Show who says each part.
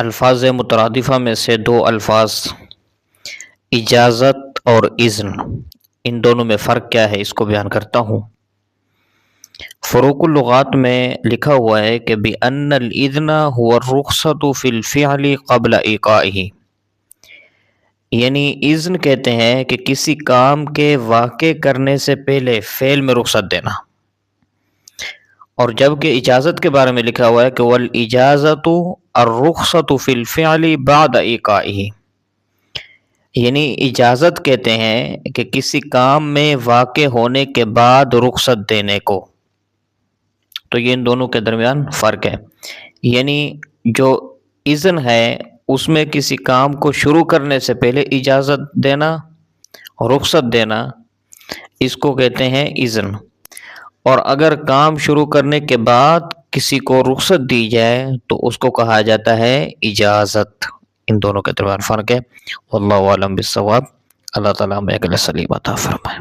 Speaker 1: الفاظ مترادفہ میں سے دو الفاظ اجازت اور اذن، ان دونوں میں فرق کیا ہے اس کو بیان کرتا ہوں۔ فروق اللغات میں لکھا ہوا ہے کہ بِأَنَّ الْإِذْنَ هُوَ الرُّخْصَةُ فِي الْفِعْلِ قَبْلَ إِيقَاعِهِ، یعنی اذن کہتے ہیں کہ کسی کام کے واقع کرنے سے پہلے فعل میں رخصت دینا، اور جبکہ اجازت کے بارے میں لکھا ہوا ہے کہ وَالْإِجَازَةُ الرُّخْصَةُ فِي الْفِعْلِ بَعْدَ إِيقَاعِهِ، یعنی اجازت کہتے ہیں کہ کسی کام میں واقع ہونے کے بعد رخصت دینے کو۔ تو یہ ان دونوں کے درمیان فرق ہے، یعنی جو اذن ہے اس میں کسی کام کو شروع کرنے سے پہلے اجازت دینا، رخصت دینا، اس کو کہتے ہیں اذن، اور اگر کام شروع کرنے کے بعد کسی کو رخصت دی جائے تو اس کو کہا جاتا ہے اجازت۔ ان دونوں کے درمیان فرق ہے۔ واللہ اعلم بالصواب۔ اللہ تعالیٰ ہمیں عقل سلیم عطا فرمائے۔